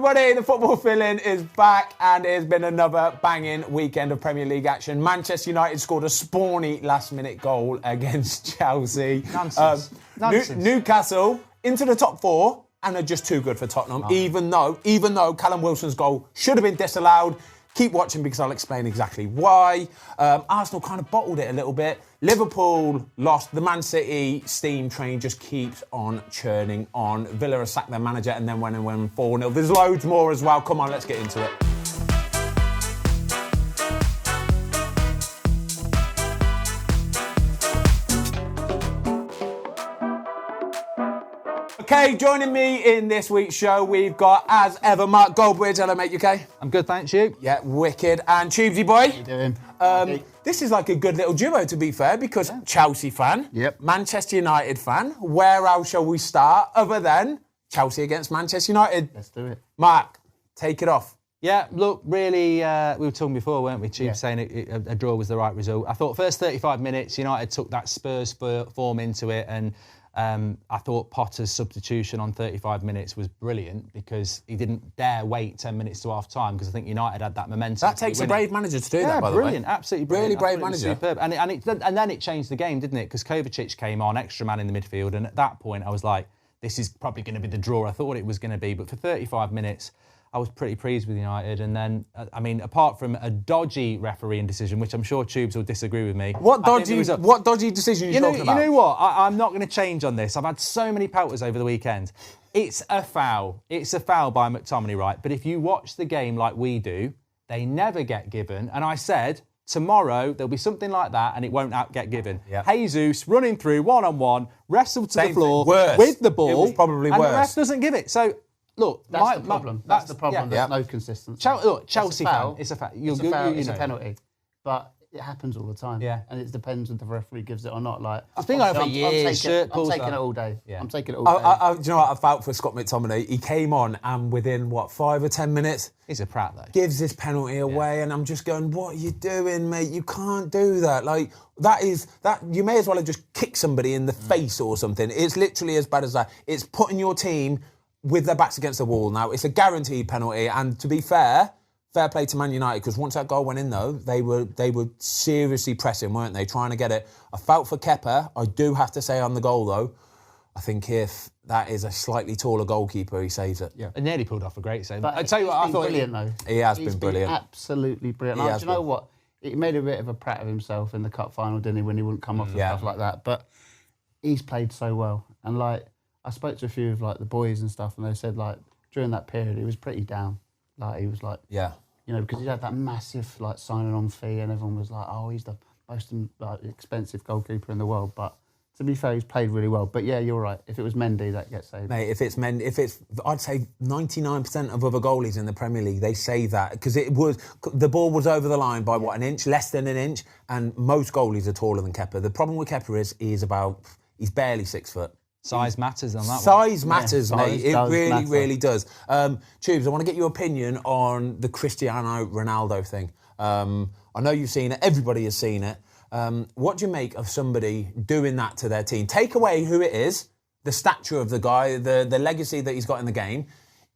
everybody, the football filling is back and it has been another banging weekend of Premier League action. Manchester United scored a spawny last-minute goal against Chelsea. Nonsense. Newcastle into the top four and are just too good for Tottenham, even though Callum Wilson's goal should have been disallowed. Keep watching because I'll explain exactly why. Arsenal kind of bottled it a little bit. Liverpool lost. The Man City steam train just keeps on churning on. Villa has sacked their manager and then went and won 4-0. There's loads more as well. Come on, let's get into it. Okay, joining me in this week's show, we've got, as ever, Mark Goldbridge. Hello, mate, you okay? I'm good, thanks, you? Yeah, wicked. And Tubesy boy. How you doing? This is like a good little duo, to be fair, because Chelsea fan, Manchester United fan. Where else shall we start other than Chelsea against Manchester United? Let's do it. Mark, take it off. Yeah, look, really, we were talking before, weren't we, Tube, saying a draw was the right result. I thought first 35 minutes, United took that Spurs form into it, and I thought Potter's substitution on 35 minutes was brilliant because he didn't dare wait 10 minutes to half-time because I think United had that momentum. That takes a brave manager to do that, by the way. Brilliant, absolutely brilliant. Really brave manager. Superb. And then it changed the game, didn't it? Because Kovacic came on, extra man in the midfield, and at that point I was like, this is probably going to be the draw I thought it was going to be. But for 35 minutes, I was pretty pleased with United. And then, I mean, apart from a dodgy refereeing decision, which I'm sure Tubes will disagree with me. What dodgy decision are you talking about? You know what? I'm not going to change on this. I've had so many pelters over the weekend. It's a foul. It's a foul by McTominay, right? But if you watch the game like we do, they never get given. And I said, tomorrow there'll be something like that and it won't get given. Yep. Jesus running through one-on-one, wrestled to the floor with the ball. It was probably and worse. the ref doesn't give it. So, look, that's the problem. That's the problem. There's no consistency. Look, Chelsea fan, it's a foul. It's a penalty, but it happens all the time. Yeah, and it depends if the referee gives it or not. Like I think over years, I'm taking it all day. Yeah. I'm taking it all day. Do you know what I felt for Scott McTominay? He came on and within 5 or 10 minutes, he's a prat though. Gives this penalty away, and I'm just going, "What are you doing, mate? You can't do that. Like that. You may as well have just kicked somebody in the face or something. It's literally as bad as that. It's putting your team with their backs against the wall. Now, it's a guaranteed penalty, and to be fair play to Man United, because once that goal went in, though, they were seriously pressing, weren't they, trying to get it. I felt for Kepa. I do have to say on the goal, though, I think if that is a slightly taller goalkeeper, he saves it. Yeah, and nearly pulled off a great save. But I tell you what, I thought brilliant though. He has been brilliant. Absolutely brilliant. Do you know what? He made a bit of a prat of himself in the cup final, didn't he, when he wouldn't come off and stuff like that. But he's played so well, and like I spoke to a few of like the boys and stuff, and they said like during that period he was pretty down. Like he was like, you know, because he had that massive like signing on fee, and everyone was like, oh, he's the most expensive goalkeeper in the world. But to be fair, he's played really well. But yeah, you're right. If it was Mendy, that gets saved. Mate, I'd say 99% of other goalies in the Premier League, they say that because the ball was over the line by an inch, less than an inch, and most goalies are taller than Kepa. The problem with Kepa is he's barely 6 foot. Size matters on that Size matters, mate. It really, matter. really does. Tubes, I want to get your opinion on the Cristiano Ronaldo thing. I know you've seen it. Everybody has seen it. What do you make of somebody doing that to their team? Take away who it is, the stature of the guy, the legacy that he's got in the game.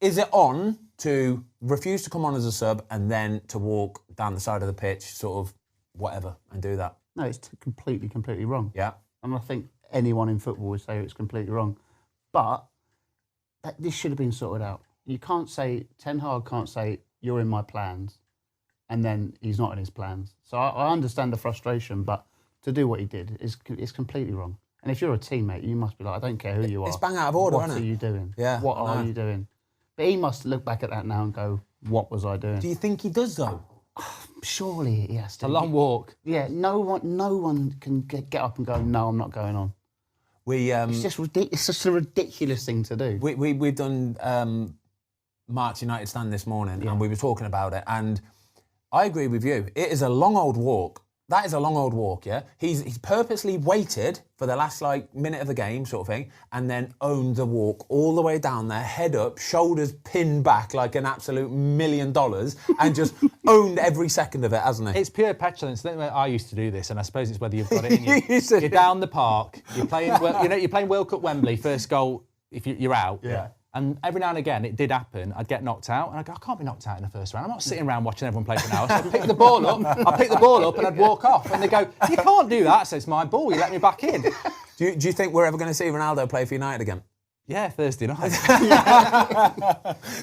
Is it on to refuse to come on as a sub and then to walk down the side of the pitch, sort of whatever, and do that? No, it's completely wrong. Yeah. And I think anyone in football would say it's completely wrong. But this should have been sorted out. You can't say, Ten Hag can't say, you're in my plans, and then he's not in his plans. So I understand the frustration, but to do what he did is completely wrong. And if you're a teammate, you must be like, I don't care who you are. It's bang out of order, isn't it? What are you doing? Yeah. What are you doing? But he must look back at that now and go, what was I doing? Do you think he does, though? Surely he has to. A long walk. Yeah, no one can get up and go, no, I'm not going on. It's just ridiculous. It's just a ridiculous thing to do. We've done March United stand this morning, and we were talking about it, and I agree with you. It is a long old walk. That is a long old walk, yeah? He's purposely waited for the last, minute of the game, sort of thing, and then owned the walk all the way down there, head up, shoulders pinned back like an absolute $1 million, and just owned every second of it, hasn't he? It's pure petulance. I used to do this, and I suppose it's whether you've got it in you. You're down the park, you're playing World Cup Wembley, first goal, if you're out. Yeah. And every now and again, it did happen. I'd get knocked out, and I'd go, I can't be knocked out in the first round. I'm not sitting around watching everyone play for an hour. So I'd pick the ball up, and I'd walk off. And they go, you can't do that. So it's my ball. You let me back in. Do you think we're ever going to see Ronaldo play for United again? Yeah, Thursday night.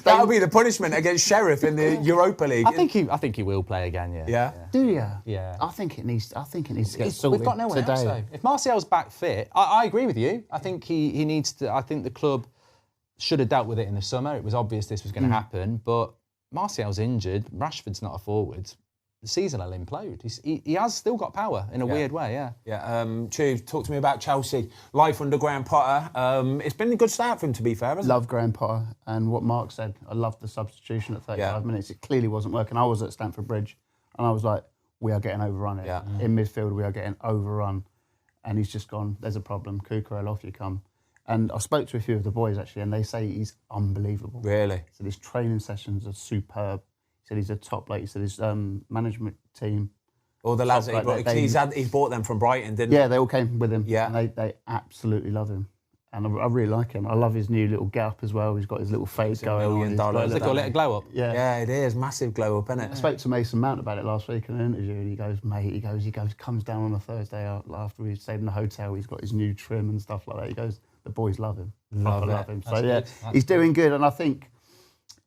That'll be the punishment against Sheriff in the Europa League. I think he will play again. Yeah. Yeah. Do you? Yeah. I think it needs to get sorted. We've got no one else though. If Martial's back fit, I agree with you. I think he needs to. I think the club should have dealt with it in the summer. It was obvious this was going to happen, but Martial's injured. Rashford's not a forward. The season will implode. He has still got power in a weird way, yeah. Yeah, Tubes, talk to me about Chelsea. Life under Graham Potter. It's been a good start for him, to be fair, hasn't it? Love Graham Potter, and what Mark said, I loved the substitution at 35 minutes. It clearly wasn't working. I was at Stamford Bridge, and I was like, we are getting overrun here. Yeah. In midfield, we are getting overrun. And he's just gone, there's a problem. Cucurella, off you come. And I spoke to a few of the boys, actually, and they say he's unbelievable. Really? So his training sessions are superb. He said he's a top, like he said, his management team. All the lads that he brought, he's bought them from Brighton, didn't he? Yeah, they all came with him. Yeah. And they absolutely love him. And I really like him. I love his new little get-up as well. He's got his little face going on. $1 million. They call it a glow-up. Yeah, it is. Massive glow-up, isn't it? I spoke to Mason Mount about it last week in an interview, and he goes, mate, he comes down on a Thursday after we stayed in the hotel. He's got his new trim and stuff like that. He goes, the boys love him. Love him. So, he's doing good. And I think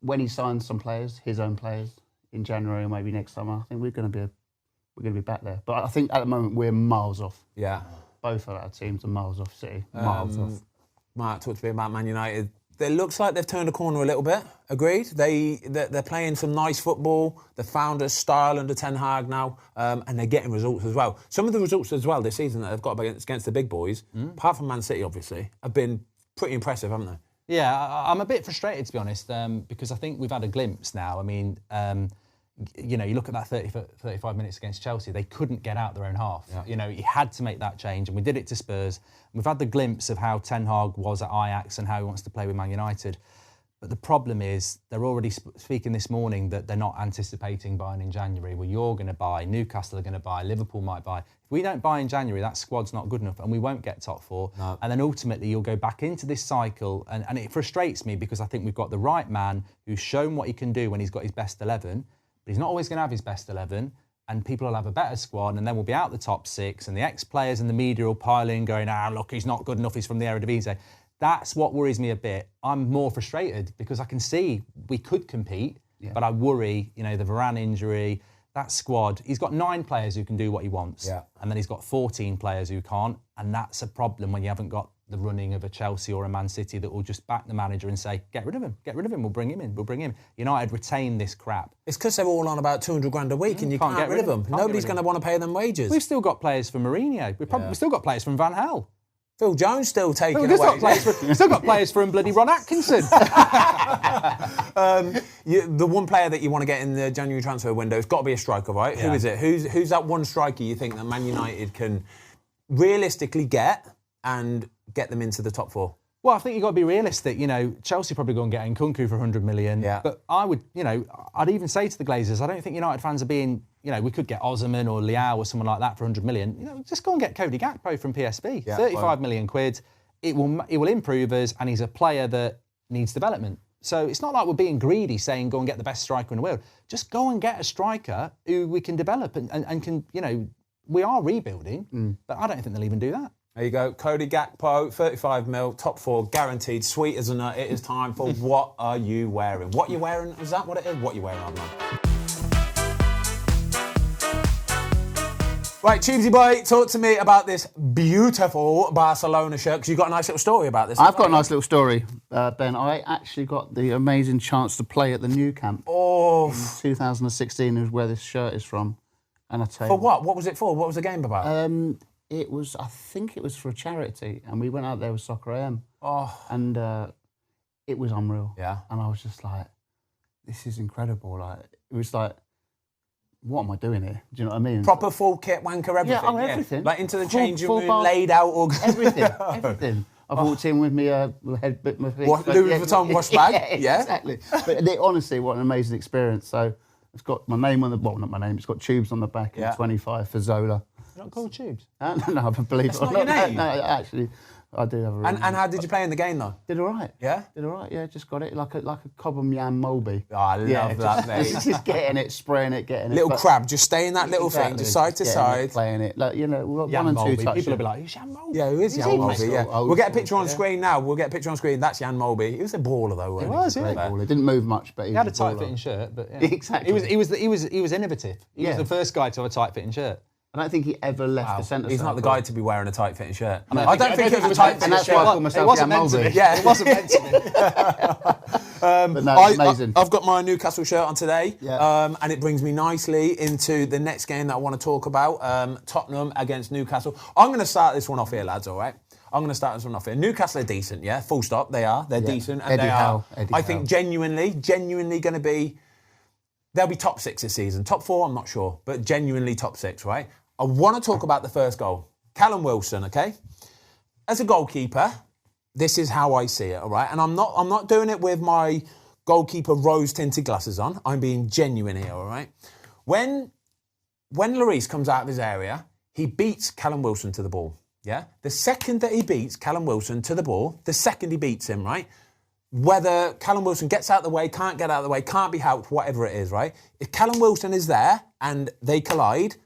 when he signs some players, his own players, in January or maybe next summer, I think we're going to be back there. But I think at the moment we're miles off. Yeah. Both of our teams are miles off City. Miles off. Mark, talk to me about Man United. It looks like they've turned a corner a little bit. Agreed? They're playing some nice football. They found a style under Ten Hag now, and they're getting results as well. Some of the results as well this season that they've got against the big boys, apart from Man City, obviously, have been pretty impressive, haven't they? Yeah, I'm a bit frustrated, to be honest, because I think we've had a glimpse now. I mean, you look at that 35 minutes against Chelsea, they couldn't get out their own half. Yeah. He had to make that change, and we did it to Spurs. We've had the glimpse of how Ten Hag was at Ajax and how he wants to play with Man United. But the problem is, they're already speaking this morning that they're not anticipating buying in January. Well, you're going to buy, Newcastle are going to buy, Liverpool might buy. If we don't buy in January, that squad's not good enough and we won't get top four. No. And then ultimately you'll go back into this cycle, and it frustrates me because I think we've got the right man who's shown what he can do when he's got his best 11, but he's not always going to have his best 11, and people will have a better squad, and then we'll be out the top six, and the ex-players and the media will pile in going, look, he's not good enough, he's from the Eredivisie. That's what worries me a bit. I'm more frustrated because I can see we could compete, but I worry, the Varane injury, that squad, he's got 9 players who can do what he wants, and then he's got 14 players who can't, and that's a problem when you haven't got the running of a Chelsea or a Man City that will just back the manager and say, get rid of him, we'll bring him in. United retain this crap. It's because they're all on about 200 grand a week and you can't get rid of them. Nobody's going to want to pay them wages. We've still got players from Mourinho. We've still got players from Van Gaal. Phil Jones still taking away. We've still got players from bloody Ron Atkinson. The one player that you want to get in the January transfer window has got to be a striker, right? Yeah. Who is it? Who's that one striker you think that Man United can realistically get and get them into the top 4? Well, I think you've got to be realistic. Chelsea probably go and get Nkunku for 100 million. Yeah. But I would, I'd even say to the Glazers, I don't think United fans are being, we could get Osimhen or Leao or someone like that for 100 million. Just go and get Cody Gakpo from PSV. Yeah, 35 million quid. It will improve us, and he's a player that needs development. So it's not like we're being greedy saying go and get the best striker in the world. Just go and get a striker who we can develop and can, we are rebuilding, but I don't think they'll even do that. There you go. Cody Gakpo, 35 mil, top 4, guaranteed, sweet as a nut. It is time for What Are You Wearing? What you wearing? Is that what it is? What you wearing, man? Right, Tubesy boy, talk to me about this beautiful Barcelona shirt, because you've got a nice little story about this. I've got a nice little story, Ben. I actually got the amazing chance to play at the New Camp. Oh. In 2016 is where this shirt is from. And I tell you, For what? What was it for? What was the game about? I think it was for a charity, and we went out there with Soccer AM. Oh. And it was unreal. Yeah. And I was just like, this is incredible. Like, it was like, what am I doing here? Do you know what I mean? Proper full kit, wanker, everything. Yeah, everything. Like into the changing room, bar, laid out, or everything. I've walked in with me head bit my feet. Louis Vuitton wash bag. Yeah, exactly. But honestly, what an amazing experience. So it's got my name on the not my name. It's got Tubes on the back and 25 for Zola. You're not called Tubes? No, I believe That's it or not your not. name? No, actually, I do have a really And how did you play in the game, though? Did all right. Yeah? Did all right, yeah. Just got it like a Cobham Yam Mulby. Oh, I love that, mate. Just getting it, spraying it, getting it. Little crab, just stay in that little thing, just side to side. Playing it. Like, you know, one Jan and two Mulby. touches. People will be like, who's Jan Mulby? Yeah, who is Jan Mulby? Yeah. Old We'll get a school, picture on screen now. We'll get a picture on screen. That's Jan Mulby. He was a baller, though, wasn't he? He was, yeah. Great baller. He didn't move much, but he He had a was baller. tight-fitting shirt, but yeah. Exactly. He was innovative. He was the first guy to have a tight-fitting shirt. I don't think he ever left the centre. He's not the guy to be wearing a tight-fitting shirt. I don't think it was a tight-fitting And that's shirt. why I call myself It wasn't Jan meant to Mulby. be. Yeah, it wasn't meant to be. But no, it's amazing. I've got my Newcastle shirt on today, Yeah. and it brings me nicely into the next game that I want to talk about, Tottenham against Newcasall. I'm going to start this one off here, lads, all right? I'm going to start this one off here. Newcastle are decent, yeah? Full stop, they are. They're decent. And Eddie they Howe. are, I think, genuinely going to be... They'll be top 6 this season. Top 4, I'm not sure, but genuinely top 6, right? I want to talk about the first goal. Callum Wilson, okay? As a goalkeeper, this is how I see it, all right? And I'm not doing it with my goalkeeper rose-tinted glasses on. I'm being genuine here, all right? When Lloris comes out of his area, he beats Callum Wilson to the ball, yeah? The second that he beats Callum Wilson to the ball, the second he beats him, right? Whether Callum Wilson gets out of the way, can't get out of the way, can't be helped, whatever it is, right? If Callum Wilson is there and they collide,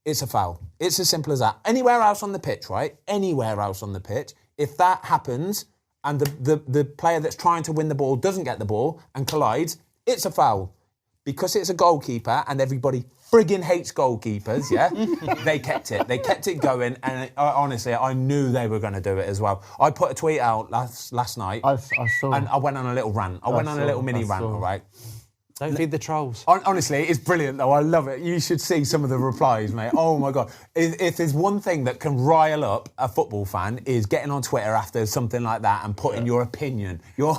it's a foul. It's as simple as that. Anywhere else on the pitch, right? Anywhere else on the pitch, if that happens and the player that's trying to win the ball doesn't get the ball and collides, it's a foul. Because it's a goalkeeper and everybody frigging hates goalkeepers, yeah? They kept it going, and honestly, I knew they were going to do it as well. I put a tweet out last night. I saw. And I went on a little rant. I went on a little mini rant, all right? Don't feed the trolls. Honestly, it's brilliant, though. I love it. You should see some of the replies, mate. Oh, my God. If there's one thing that can rile up a football fan is getting on Twitter after something like that and putting your opinion, your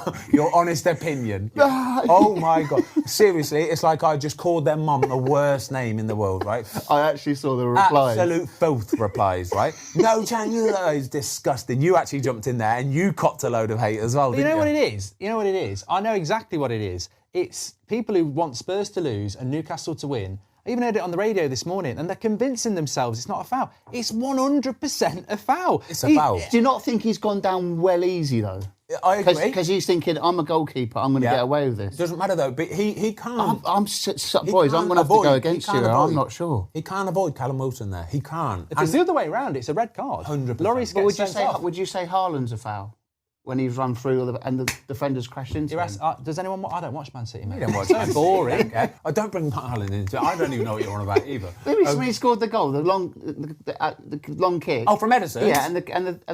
honest opinion. Oh, my God. Seriously, it's like I just called their mum the worst name in the world, right? I actually saw the replies. Absolute filth replies, right? No, Chan, that is disgusting. You actually jumped in there and you copped a load of hate as well, didn't you? You know what it is? You know what it is? I know exactly what it is. It's people who want Spurs to lose and Newcastle to win. I even heard it on the radio this morning, and they're convincing themselves it's not a foul. It's 100% a foul. It's a foul. Do you not think he's gone down well easy, though? I agree. Because he's thinking, I'm a goalkeeper, I'm going to get away with this. Doesn't matter, though, but he can't... Boys, I'm going to have to go against you. I'm not sure. He can't avoid Callum Wilson there. He can't. If it's the other way around, it's a red card. 100%. Lloris But gets sent off. would you say Haaland's a foul? When he's run through and the defenders crashed into him. Does anyone? I don't watch Man City, mate. You don't watch So Man City. boring. Okay. I don't bring Haaland into it. I don't even know what you're on about either. Maybe when he scored the goal, the long kick. Oh, from Edison? Yeah, and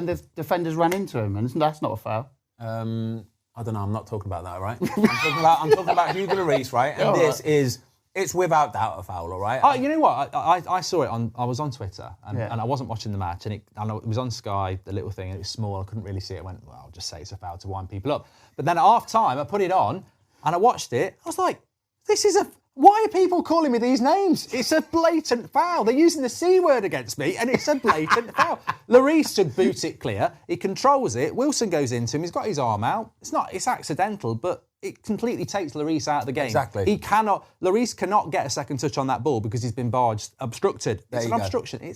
the defenders ran into him, and that's not a foul. I don't know. I'm not talking about that, right? I'm talking about Hugo Lloris, right? And it's without doubt a foul, all right? Oh, you know what? I saw it I was on Twitter and I wasn't watching the match and it was on Sky, the little thing, and it was small. I couldn't really see it. I went, well, I'll just say it's a foul to wind people up. But then at half time, I put it on and I watched it. I was like, why are people calling me these names? It's a blatant foul. They're using the C word against me and it's a blatant foul. Lloris should boot it clear. He controls it. Wilson goes into him. He's got his arm out. It's accidental, but it completely takes Lloris out of the game. Exactly. Lloris cannot get a second touch on that ball because he's been obstructed. It's an obstruction.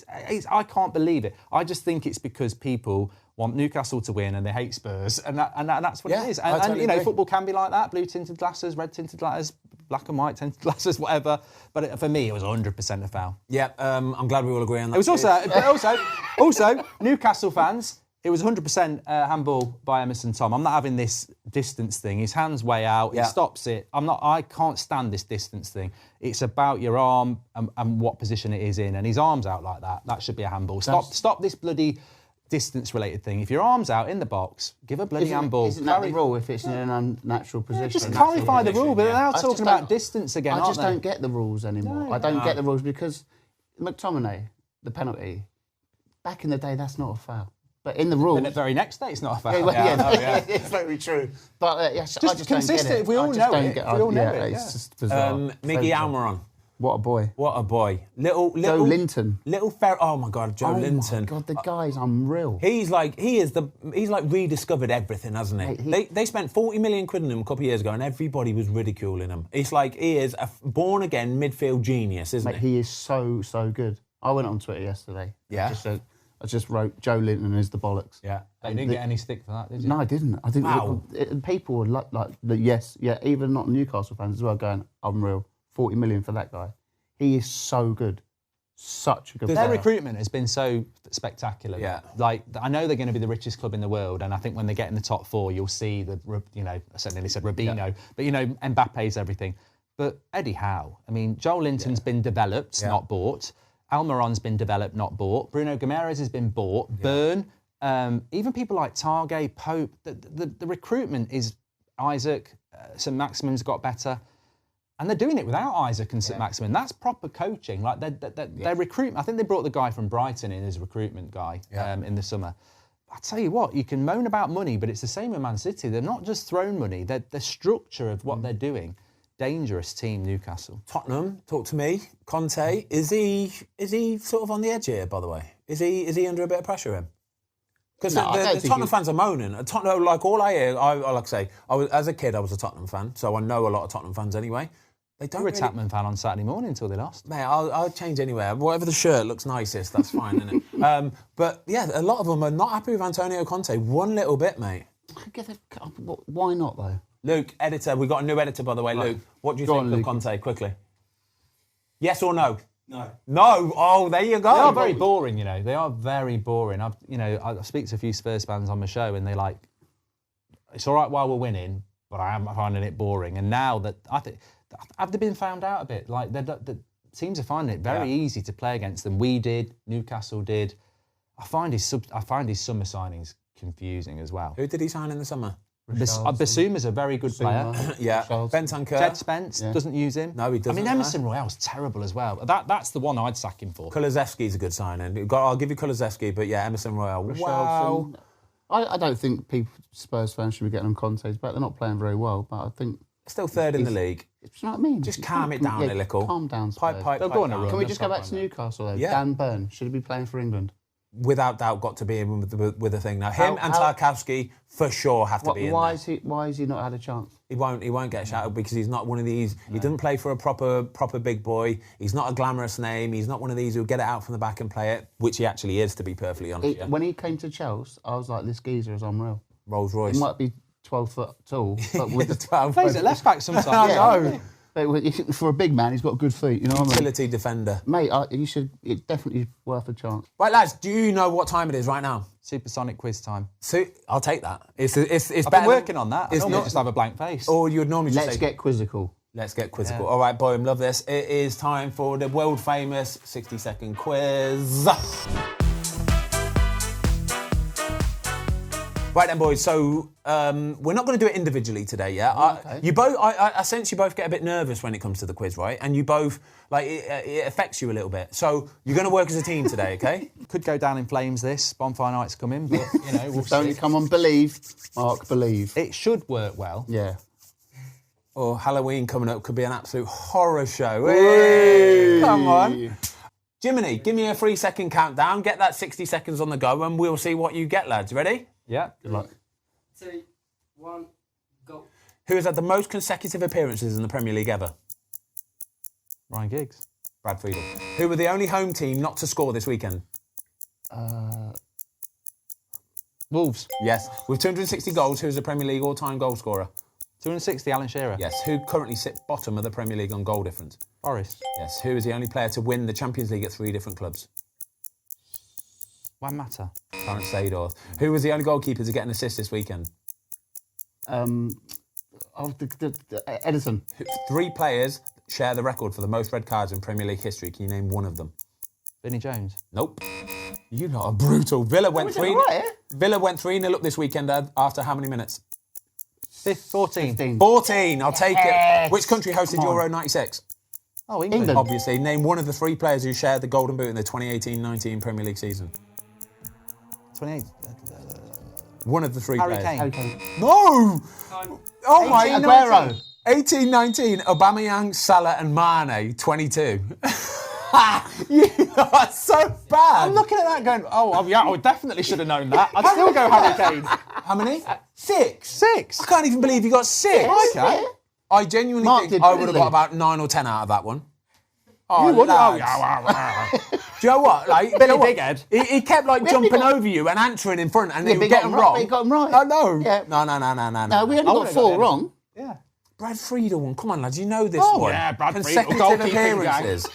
I can't believe it. I just think it's because people want Newcastle to win and they hate Spurs, and that's what it is. And totally you know, agree. Football can be like that: blue tinted glasses, red tinted glasses, black and white tinted glasses, whatever. But for me, it was 100% a foul. Yeah, I'm glad we all agree on that. It was also Newcastle fans. It was 100% handball by Emerson Tom. I'm not having this distance thing. His hand's way out. He stops it. I can't stand this distance thing. It's about your arm and what position it is in. And his arm's out like that. That should be a handball. Stop this bloody distance-related thing. If your arm's out in the box, give a bloody handball. Isn't that the rule if it's in an unnatural position? Just clarify the rule. But they're now talking about distance again, I just don't get the rules anymore. I don't get the rules because McTominay, the penalty, back in the day, that's not a foul. But in the rules... And the very next day, it's not a foul. It's very true. But yes, I just consistent. don't get it. If we all know it. It's just bizarre. Miggy Almiron. What a boy. What a boy. Little Joe Linton. Oh my God, Joe Linton. Oh my God, the guy's unreal. He's rediscovered everything, hasn't he? They spent 40 million quid on him a couple of years ago and everybody was ridiculing him. It's like he is a born-again midfield genius, isn't he? He is so good. I went on Twitter yesterday. Yeah. Just said, I just wrote Joe Linton is the bollocks. Yeah. You didn't get any stick for that, did you? No, I didn't. I didn't. Wow. People were like, yes, yeah, even not Newcastle fans as well, going, unreal, 40 million for that guy. He is so good. Such a good player. Their recruitment has been so spectacular. Yeah. Like, I know they're going to be the richest club in the world, and I think when they get in the top 4, you'll see the, I nearly said Rubino, but Mbappe's everything. But Eddie Howe, I mean, Joel Linton's been developed, not bought. Almiron's been developed, not bought. Bruno Guimaraes has been bought. Byrne, even people like Targay, Pope. The recruitment is Isaac. St Maximin's got better. And they're doing it without Isaac and St Maximin. That's proper coaching. Like their recruitment. I think they brought the guy from Brighton in as a recruitment guy in the summer. I tell you what, you can moan about money, but it's the same with Man City. They're not just thrown money. The structure of what they're doing. Dangerous team, Newcastle. Tottenham, talk to me. Conte, is he sort of on the edge here? By the way, is he under a bit of pressure? Him? Because the Tottenham fans are moaning. Tottenham, like all I hear, as a kid, I was a Tottenham fan, so I know a lot of Tottenham fans anyway. They don't. You were a Tapman fan on Saturday morning until they lost. Mate, I'll change anywhere. Whatever the shirt looks nicest, that's fine, isn't it? But yeah, a lot of them are not happy with Antonio Conte. One little bit, mate. Why not though? Luke, editor. We've got a new editor, by the way. Right. Luke, what do you think of Conte? Quickly. Yes or no? No. No. Oh, there you go. They are very boring, They are very boring. I speak to a few Spurs fans on the show, and they like, it's all right while we're winning, but I am finding it boring. And now that have they been found out a bit? Like the teams are finding it very easy to play against them. We did. Newcastle did. I find his summer signings confusing as well. Who did he sign in the summer? Bassuma's a very good player. Bentancur. Jed Spence doesn't use him. No, he doesn't. I mean, Emerson Royale's terrible as well. That's the one I'd sack him for. Kulusevski's a good signing. I'll give you Kulusevski, but yeah, Emerson Royale. Wow. I don't think Spurs fans should be getting them Conte's back. They're not playing very well, but I think... Still third in the league. Do you know what I mean? Just calm it down a little. Calm down, Spurs. They'll go on a run. Can we just go back to Newcastle, though? Yeah. Dan Burn, should he be playing for England? Without doubt, got to be in with the thing now. Him and Tarkowski for sure have to be in. Why has he not had a chance? He won't get shouted because he's not one of these. No. He doesn't play for a proper big boy. He's not a glamorous name. He's not one of these who'll get it out from the back and play it, which he actually is, to be perfectly honest. When he came to Chelsea, I was like, this geezer is unreal. Rolls Royce. He might be 12 foot tall, but with the 12 plays at left back sometimes. No. But for a big man, he's got good feet. You know what I mean? Utility defender. Mate, it's definitely worth a chance. Right, lads, do you know what time it is right now? Supersonic quiz time. So I'll take that. It's I've been working on that. I normally just have a blank face. Or you'd normally just Let's get quizzical. Let's get quizzical. Yeah. All right, boy, love this. It is time for the world famous 60-second quiz. Right then, boys. So we're not going to do it individually today. Yeah, okay. I sense you both get a bit nervous when it comes to the quiz, right? And you both it affects you a little bit. So you're going to work as a team today, okay? Could go down in flames. This bonfire night's coming, but we'll don't come on. Believe, Mark. Believe. It should work well. Yeah. Or Halloween coming up could be an absolute horror show. Hey, come on. Jiminy, give me a 3-second countdown. Get that 60 seconds on the go, and we'll see what you get, lads. Ready? Yeah. Good luck. 3, 1, go. Who has had the most consecutive appearances in the Premier League ever? Ryan Giggs. Brad Friedel. Who were the only home team not to score this weekend? Wolves. Yes. With 260 goals, who's the Premier League all-time goal scorer? 260, Alan Shearer. Yes. Who currently sit bottom of the Premier League on goal difference? Forest. Yes. Who is the only player to win the Champions League at 3 different clubs? Juan Mata. Clarence Seedorf. Who was the only goalkeeper to get an assist this weekend? Edison. 3 players share the record for the most red cards in Premier League history. Can you name one of them? Vinnie Jones. Nope. You lot are brutal. Villa went 3-0 up this weekend after how many minutes? 14. 14. I'll take it. Which country hosted Euro 96? Oh, England. Obviously. Name one of the 3 players who shared the Golden Boot in the 2018-19 Premier League season. 28. One of the 3 Harry players. Kane. No! Oh my God. Aguero. 18-19, Aubameyang, Salah and Mane, 22. You are so bad. I'm looking at that going, I definitely should have known that. I'd still go Harry Kane. How many? 6. 6? I can't even believe you got 6. Okay. I genuinely think I would have got about 9 or 10 out of that one. Oh, you wouldn't. lads. Do you know what? Like, Billy Bighead. He kept like jumping over you and answering in front, and he would get them wrong. wrong. He got them right. Oh, no. Yeah. No. No, we only got 4 wrong. Yeah. Brad Friedel one. Come on, lads, you know this Oh, one. yeah, Brad Friedel, Consecutive goalkeeping appearances.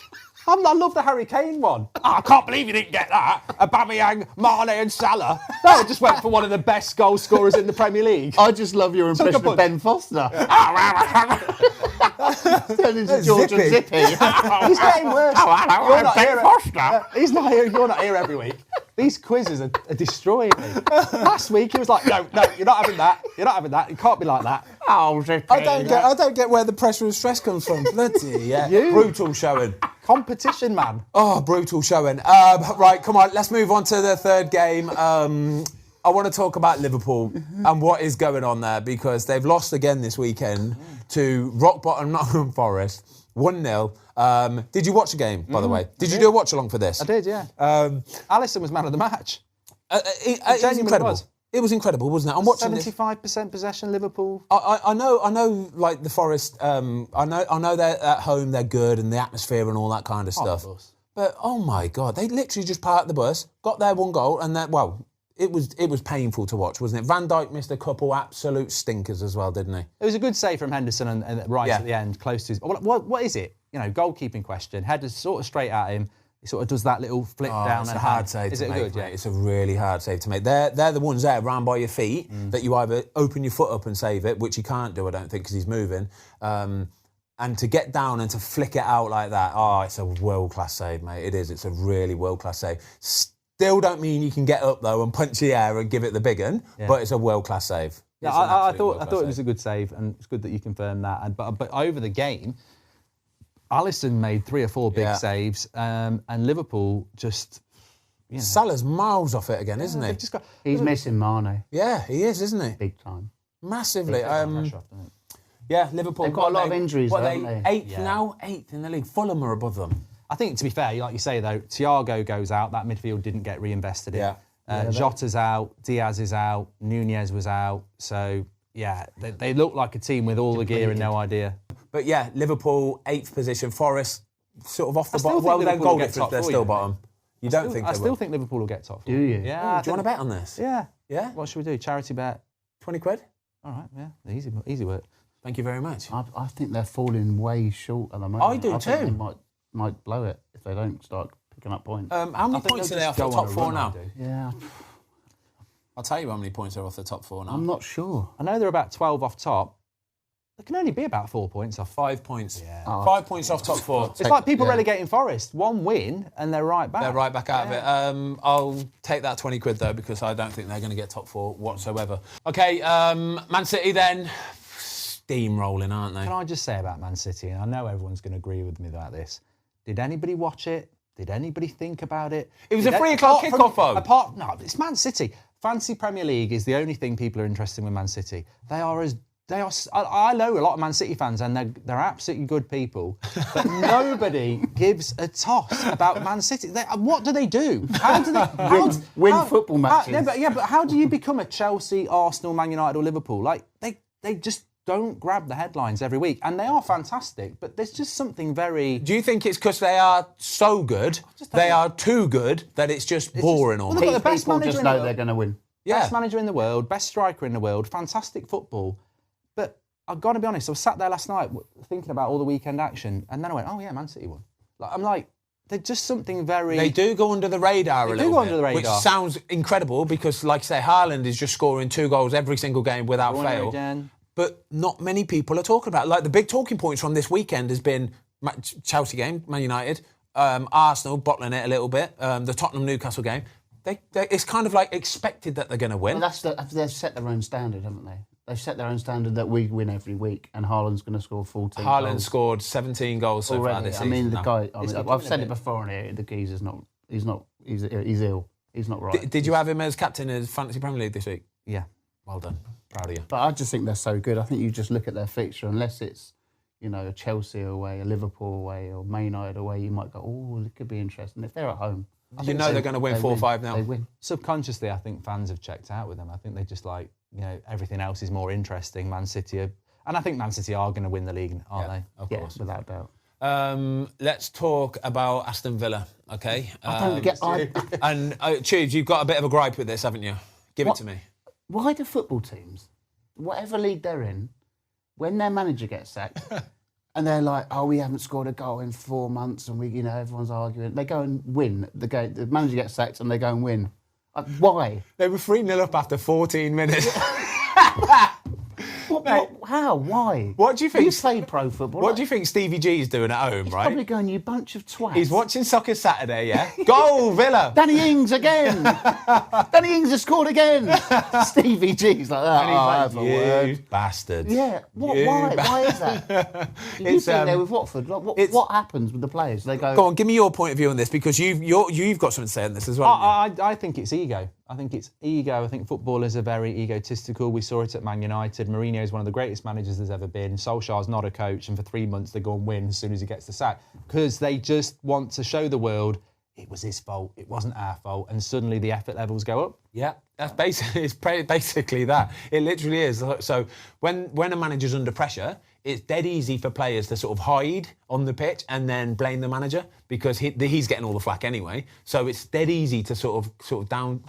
I love the Harry Kane one. Oh, I can't believe you didn't get that. Aubameyang, Mane and Salah. No, just went for one of the best goal scorers in the Premier League. I just love your impression of Ben Foster. Turned into George and Zippy. He's getting worse. You're not Ben Foster. He's not here. You're not here every week. These quizzes are destroying me. Last week he was like, no, you're not having that. You're not having that. It can't be like that. Oh, Zippy. I don't get where the pressure and stress comes from. Bloody yeah. Brutal showing. Competition, man. Oh, brutal showing. Right, come on, let's move on to the third game. I want to talk about Liverpool and what is going on there, because they've lost again this weekend to rock bottom Nottingham Forest, 1-0. Did you watch the game, by the way? Did you do a watch along for this? I did, yeah. Alisson was man of the match. It was incredible. It was incredible, wasn't it? I'm watching 75% possession, Liverpool. I know. Like the Forest. I know they're at home. They're good, and the atmosphere and all that kind of stuff. But oh my God, they literally just parked the bus, got their 1 goal, and then it was painful to watch, wasn't it? Van Dijk missed a couple absolute stinkers as well, didn't he? It was a good save from Henderson and at the end, close to his. What is it? Goalkeeping question. Headed sort of straight at him. He sort of does that little flip down. It's and a hard save to make. Is it good? Yeah, it's a really hard save to make. They're the ones there round by your feet that you either open your foot up and save it, which he can't do, I don't think, because he's moving. And to get down and to flick it out like that, it's a world-class save, mate. It is. It's a really world-class save. Still don't mean you can get up, though, and punch the air and give it the big one, but it's a world-class save. Yeah, I thought it was a good save, and it's good that you confirmed that. But over the game, Alisson made 3 or 4 big saves, and Liverpool just... Salah's miles off it again, isn't he? He's missing Mane. Yeah, he is, isn't he? Big time. Massively. Liverpool. They've got a lot of injuries, haven't they? 8th now? 8th in the league. Fulham are above them. I think, to be fair, like you say, though, Thiago goes out. That midfield didn't get reinvested in. Jota's out. Diaz is out. Nunez was out. So, they look like a team with all the gear and no idea. But, Liverpool, 8th position. Forest, sort of off the bottom. Well, they're goal difference, they're still bottom. You don't think they will? I still think Liverpool will get top 4. Do you? Yeah. Do you want to bet on this? Yeah. Yeah? What should we do? Charity bet? 20 quid? All right, yeah. Easy work. Thank you very much. I think they're falling way short at the moment. I do too. Think they might blow it if they don't start picking up points. How many points are they off the top 4 now? Yeah. I'll tell you how many points are off the top 4 now. I'm not sure. I know they're about 12 off top. There can only be about 4 points off. 5 points. Yeah. 5 points off top 4. It's like people relegating Forest. 1 win and they're right back. They're right back out of it. I'll take that 20 quid though, because I don't think they're going to get top 4 whatsoever. Okay, Man City then. Steamrolling, aren't they? Can I just say about Man City, and I know everyone's going to agree with me about this. Did anybody watch it? Did anybody think about it? It was a 3 o'clock kickoff, though. No, it's Man City. Fantasy Premier League is the only thing people are interested in with Man City. I know a lot of Man City fans, and they're absolutely good people, but nobody gives a toss about Man City. What do they do? How do they win football matches? But how do you become a Chelsea, Arsenal, Man United, or Liverpool? Like they just don't grab the headlines every week, and they are fantastic. But there's just something very. Do you think it's because they are so good, they are too good, that it's just boring almost? They've got the best People manager just know they're going to win. Best manager in the world, best striker in the world, fantastic football. But I've got to be honest, I was sat there last night thinking about all the weekend action, and then I went, oh yeah, Man City won. I'm like, they're just something very... They do go under the radar a little bit. They do go under the radar. Which sounds incredible, because, like I say, Haaland is just scoring 2 goals every single game without fail. Again. But not many people are talking about it. Like, the big talking points from this weekend has been Chelsea game, Man United, Arsenal bottling it a little bit, the Tottenham Newcastle game. It's kind of like expected that they're going to win. Well, they've set their own standard, haven't they? They've set their own standard that we win every week, and Haaland's going to score 14 goals. Haaland scored 17 goals so far this season. I mean, the guy... I've said it before on here, the geezer's not... He's ill. He's not right. Did you have him as captain of Fantasy Premier League this week? Yeah. Well done. Proud of you. But I just think they're so good. I think you just look at their fixture, unless it's, a Chelsea away, a Liverpool away, or Man United away, you might go, oh, it could be interesting. If they're at home... they're going to win 4-5 now. They win. Subconsciously, I think fans have checked out with them. I think they just like, everything else is more interesting. Man City and I think Man City are going to win the league, aren't they? Of course. Without doubt. Let's talk about Aston Villa, okay? I don't get. And Tubes, you've got a bit of a gripe with this, haven't you? Give it to me. Why do football teams, whatever league they're in, when their manager gets sacked, and they're like, "Oh, we haven't scored a goal in 4 months," and everyone's arguing, they go and win the game. The manager gets sacked, and they go and win. Why? They were 3-0 up after 14 minutes. How? Why? What do you think? You play pro football. What do you think Stevie G is doing at home, right? Probably going, you bunch of twats. He's watching Soccer Saturday, yeah? Goal, Villa! Danny Ings again! Danny Ings has scored again! Stevie G's like that. And he's like, have a you word. bastards. Yeah. Why? Why is that? You've been there with Watford. What happens with the players? They go on, give me your point of view on this, because you've got something to say on this as well. I think it's ego. I think it's ego. I think footballers are very egotistical. We saw it at Man United. Mourinho is one of the greatest managers there's ever been. Solskjaer's not a coach, and for 3 months they go and win as soon as he gets the sack, because they just want to show the world it was his fault, it wasn't our fault, and suddenly the effort levels go up. Yeah, that's basically that. It literally is. So when a manager's under pressure, it's dead easy for players to sort of hide on the pitch and then blame the manager, because he's getting all the flack anyway. So it's dead easy to sort of down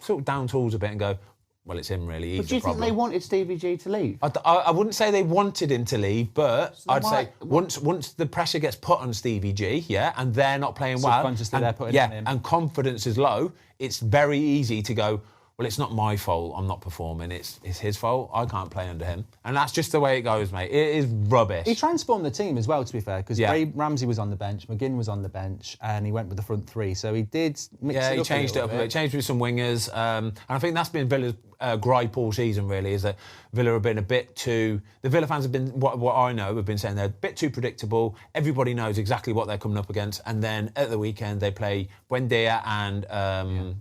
tools a bit and go, well, it's him really. But do you think they wanted Stevie G to leave? I wouldn't say they wanted him to leave, but I'd say once the pressure gets put on Stevie G, yeah, and they're not playing well, subconsciously they're putting it on him, and confidence is low, it's very easy to go, well, it's not my fault I'm not performing, it's his fault, I can't play under him. And that's just the way it goes, mate. It is rubbish. He transformed the team as well, to be fair, because Ramsey was on the bench, McGinn was on the bench, and he went with the front three. So he did mix it up. He changed it up a bit. Changed with some wingers. And I think that's been Villa's gripe all season, really, is that Villa have been a bit too... The Villa fans have been, what I know, have been saying they're a bit too predictable. Everybody knows exactly what they're coming up against. And then at the weekend, they play Buendia and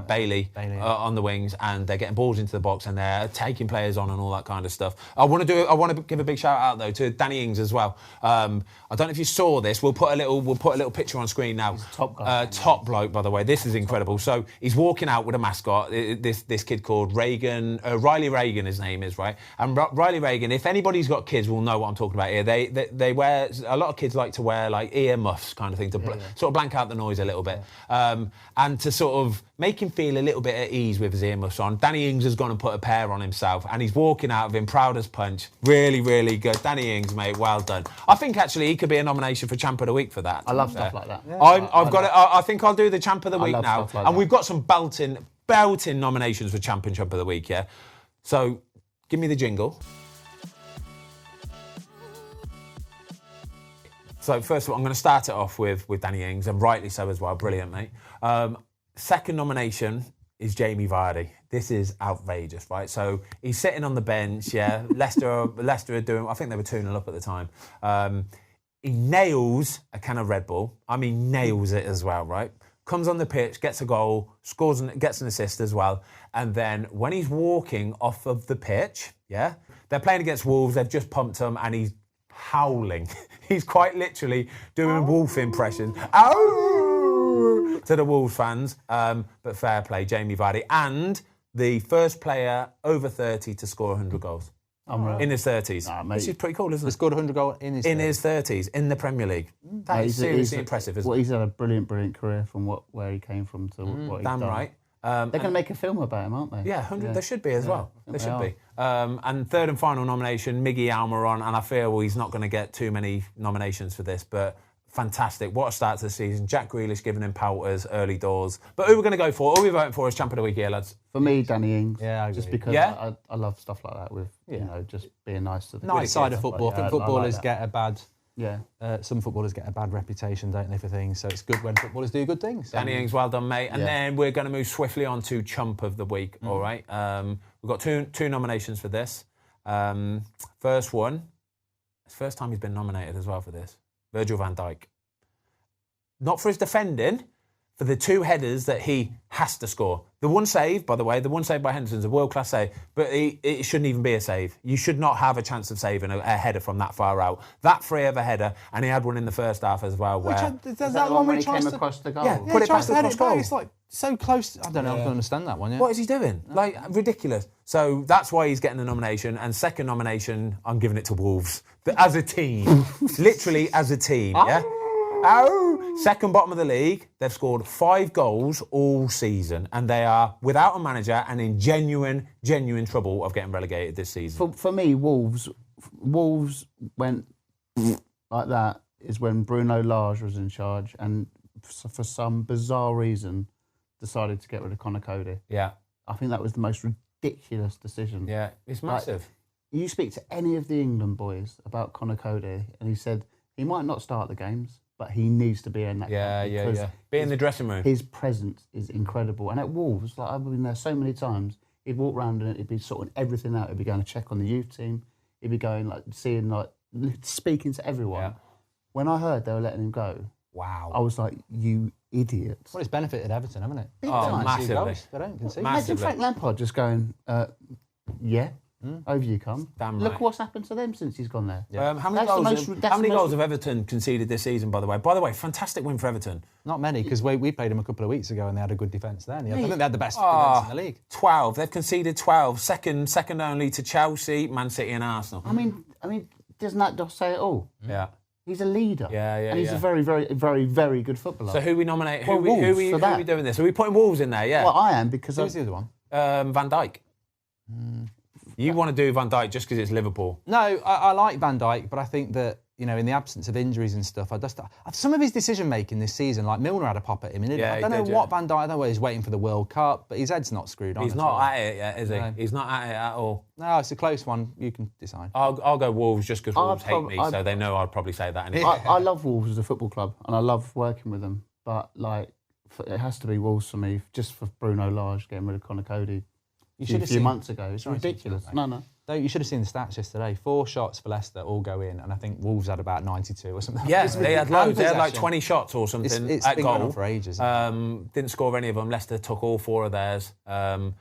Bailey on the wings, and they're getting balls into the box and they're taking players on and all that kind of stuff. I want to give a big shout out though to Danny Ings as well. I don't know if you saw this. We'll put a little picture on screen now. He's a top guy. Top bloke, by the way. This is incredible. So he's walking out with a mascot. This kid called Riley Reagan, his name is, right? And Riley Reagan, if anybody's got kids, will know what I'm talking about here. They wear, a lot of kids like to wear like ear muffs kind of thing to sort of blank out the noise a little bit. And to sort of make him feel a little bit at ease with his ear muffs on, Danny Ings has gone and put a pair on himself, and he's walking out of him proud as punch. Really, really good. Danny Ings, mate, well done. I think actually he could be a nomination for Champ of the Week for that. I love stuff like that. Yeah. I think I'll do the Champ of the Week now. Like and we've got some belting nominations for Champ and Champ of the Week, yeah? So, give me the jingle. So, first of all, I'm going to start it off with Danny Ings, and rightly so as well. Brilliant, mate. Second nomination is Jamie Vardy. This is outrageous, right? So, he's sitting on the bench, yeah? Leicester are doing... I think they were 2-0 up at the time. He nails a can of Red Bull. I mean, nails it as well, right? Comes on the pitch, gets a goal, scores and gets an assist as well. And then when he's walking off of the pitch, yeah, they're playing against Wolves, they've just pumped him, and he's howling. He's quite literally doing wolf impressions. Ow! To the Wolves fans. But fair play, Jamie Vardy. And the first player over 30 to score 100 goals. In his 30s. Which is pretty cool, isn't it? He scored 100 goals in his 30s, in the Premier League. That is seriously impressive, isn't it? Well, he's had a brilliant career from where he came from to what he's done. Damn right. They're going to make a film about him, aren't they? Yeah, 100. There should be as well. There should be. And third and final nomination, Miggy Almiron, and I feel he's not going to get too many nominations for this, but fantastic. What a start to the season. Jack Grealish giving him pelters early doors. But who we're going to go for? Who are we voting for as Champ of the Week here, lads? For me, Danny Ings. Yeah, I agree. Just because I love stuff like that with, just being nice to the nice side of football. I think footballers get a bad... Yeah. Some footballers get a bad reputation, don't they, for things? So it's good when footballers do good things. Danny Ings, well done, mate. And then we're going to move swiftly on to Chump of the Week, all right? We've got two nominations for this. First one, it's the first time he's been nominated as well for this. Virgil van Dijk. Not for his defending, for the 2 headers that he has to score. The one save, by the way, the one save by Henderson's a world-class save, but it shouldn't even be a save. You should not have a chance of saving a header from that far out. That free of a header, and he had one in the first half as well. Is that one when he came across the goal? Yeah, put it past the cross goal. It's like so close. I don't know. I don't understand that one. Yeah. What is he doing? Like, ridiculous. So that's why he's getting the nomination. And second nomination, I'm giving it to Wolves. But as a team, literally as a team, yeah? Second bottom of the league. They've scored 5 goals all season, and they are without a manager and in genuine trouble of getting relegated this season. For me, Wolves went like that is when Bruno Lage was in charge, and for some bizarre reason decided to get rid of Conor Cody. Yeah, I think that was the most ridiculous decision. Yeah, it's massive. You speak to any of the England boys about Conor Cody, and he said he might not start the games, but he needs to be in that. Yeah. Be in the dressing room. His presence is incredible. And at Wolves, like I've been there so many times, he'd walk around and he'd be sorting everything out. He'd be going to check on the youth team. He'd be going speaking to everyone. Yeah. When I heard they were letting him go, wow, I was like, you idiots. Well, it's benefited Everton, haven't it? Massively. They don't concede. Imagine Frank Lampard just going, over you come. Damn right. Look what's happened to them since he's gone there. Yeah. How many goals have Everton conceded this season, by the way? By the way, fantastic win for Everton. Not many, because we played them a couple of weeks ago and they had a good defence then. I think they had the best defence in the league. 12. They've conceded 12. Second only to Chelsea, Man City and Arsenal. I mean, doesn't that just say it all? Yeah. He's a leader. And he's a very, very, very, very good footballer. So who we nominate? Who are we doing this? Are we putting Wolves in there? Yeah. Well, I am, because... Who's the other one? Van Dijk. You want to do Van Dijk just because it's Liverpool? No, I like Van Dijk, but I think that, in the absence of injuries and stuff, some of his decision-making this season, like Milner had a pop at him. And I don't know what Van Dijk, I don't know whether he's waiting for the World Cup, but his head's not screwed on. He's not at it yet, is he? No. He's not at it at all. No, it's a close one. You can decide. I'll go Wolves just because Wolves hate me, so they know I'd probably say that anyway. I love Wolves as a football club, and I love working with them, but it has to be Wolves for me, just for Bruno Lage getting rid of Conor Cody. A few months ago. It's ridiculous. No. You should have seen the stats yesterday. 4 shots for Leicester all go in, and I think Wolves had about 92 or something. Yeah, they had loads. They had like 20 shots or something it's at been goal. going on for ages. Didn't score any of them. Leicester took all 4 of theirs. 5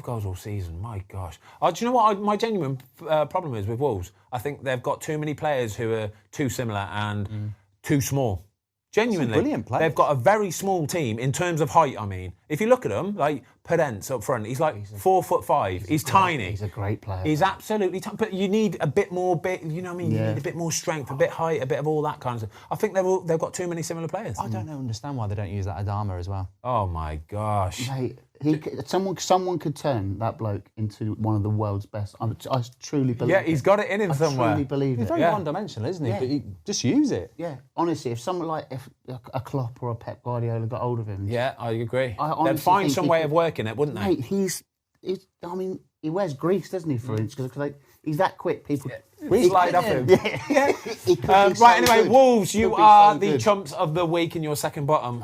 goals all season. My gosh. Do you know what my genuine problem is with Wolves? I think they've got too many players who are too similar and too small. Genuinely, brilliant players. They've got a very small team in terms of height. I mean, if you look at them, like Perence up front, he's like 4'5". He's tiny. He's a great player. He's absolutely tiny. But you need a bit more, you know what I mean? You need a bit more strength, a bit height, a bit of all that kind of stuff. I think they've got too many similar players. I don't understand why they don't use that Adama as well. Oh my gosh! Mate, someone could turn that bloke into one of the world's best. I truly believe. Yeah, he's got it in him somewhere. I truly believe He's very one-dimensional, isn't he? Yeah. But just use it. Yeah, honestly, if someone like a Klopp or a Pep Guardiola got hold of him, yeah, I agree. They'd find some way of working it, wouldn't they? Mate, he wears grease, doesn't he, for instance? Because he's that quick. People slide up him. Yeah. Right, anyway, Wolves, you are the chumps of the week in your second bottom.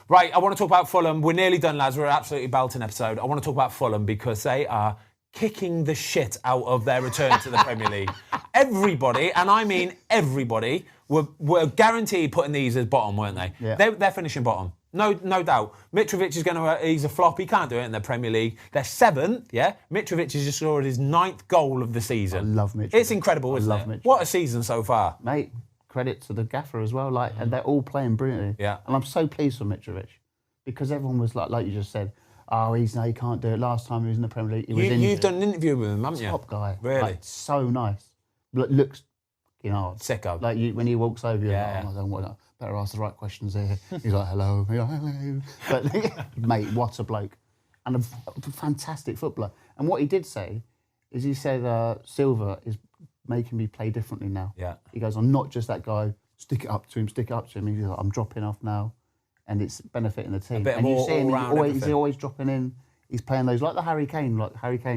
Right, I want to talk about Fulham. We're nearly done, lads. We're absolutely belting episode. I want to talk about Fulham because they are kicking the shit out of their return to the Premier League. Everybody, and I mean everybody, were guaranteed putting these as bottom, weren't they? Yeah. They're finishing bottom. No doubt. Mitrovic is he's a flop. He can't do it in the Premier League. They're 7th, yeah? Mitrovic has just scored his 9th goal of the season. I love Mitrovic. It's incredible, isn't it? Mitrovic. What a season so far. Mate, credit to the gaffer as well. And they're all playing brilliantly. Yeah. And I'm so pleased for Mitrovic because everyone was like you just said, he can't do it. Last time he was in the Premier League, he was injured. You've done an interview with him, haven't you? Top guy. Really? So nice. Looks, sicko. When he walks over, you're like, I don't want better ask the right questions here. He's like, hello. But, mate, what a bloke. And a fantastic footballer. And what he did say is he said, Silva is making me play differently now. Yeah. He goes, I'm not just that guy, stick it up to him. He's like, I'm dropping off now. And it's benefiting the team. And you see him, he's always dropping in. He's playing those, like the Harry Kane.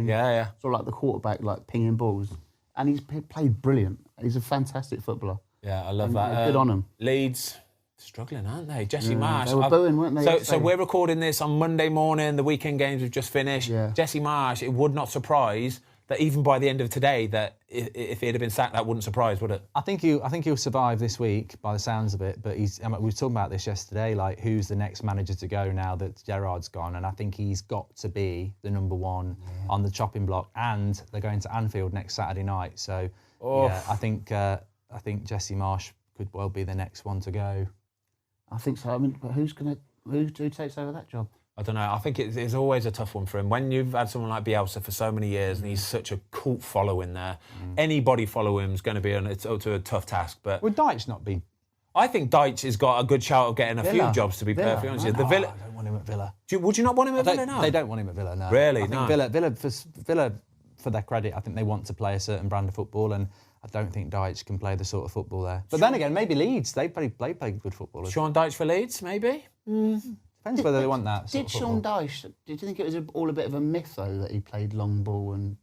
Yeah. Sort of like the quarterback, like pinging balls. And he's played brilliant. He's a fantastic footballer. Yeah, I love that. Good on him. Leeds, struggling, aren't they? Jesse Marsh. They were booing, weren't they? So we're recording this on Monday morning. The weekend games have just finished. Yeah. Jesse Marsh, it would not surprise that even by the end of today, that if he'd have been sacked, that wouldn't surprise, would it? I think he'll survive this week by the sounds of it. But we were talking about this yesterday, like who's the next manager to go now that Gerrard's gone, and I think he's got to be the number one on the chopping block. And they're going to Anfield next Saturday night, so yeah, I think Jesse Marsch could well be the next one to go. I think so. I mean, but who takes over that job? I don't know. I think it's always a tough one for him. When you've had someone like Bielsa for so many years and he's such a cult following there, anybody follow him is going to be to a tough task. But would Deitch not be? I think Deitch has got a good shout of getting a few jobs, to be perfectly honest. The Villa. I don't want him at Villa. Would you not want him at Villa now? They don't want him at Villa, no. Really? I think Villa, for their credit, I think they want to play a certain brand of football, and I don't think Deitch can play the sort of football there. But then again, maybe Leeds. They play good football. Sean Deitch for Leeds, maybe? Depends whether they want that. Did Sean Dyche? Did you think it was all a bit of a myth though that he played long ball and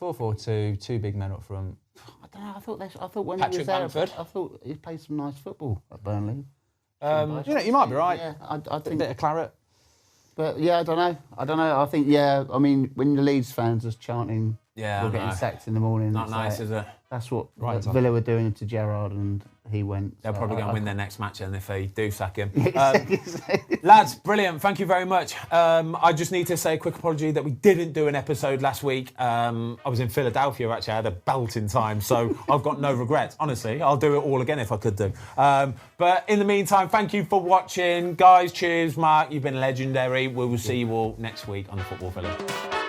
4-4-2, two big men up front? I don't know. I thought when Patrick he was there, Bamford. I thought he played some nice football at Burnley. You might be right. Yeah, I think. A bit of claret. But yeah, I don't know. I think I mean, when the Leeds fans are chanting, Yeah, we're getting sacked in the morning. Not it's nice, like, is it? That's what Right, Villa were doing to Gerrard, and he went. They'll probably go and win their next match, and if they do sack him. Exactly. Lads, brilliant. Thank you very much. I just need to say a quick apology that we didn't do an episode last week. I was in Philadelphia, actually. I had a belting time, so I've got no regrets. Honestly, I'll do it all again if I could do. But in the meantime, thank you for watching. Guys, cheers, Mark. You've been legendary. We will see you all next week on the Football Villa.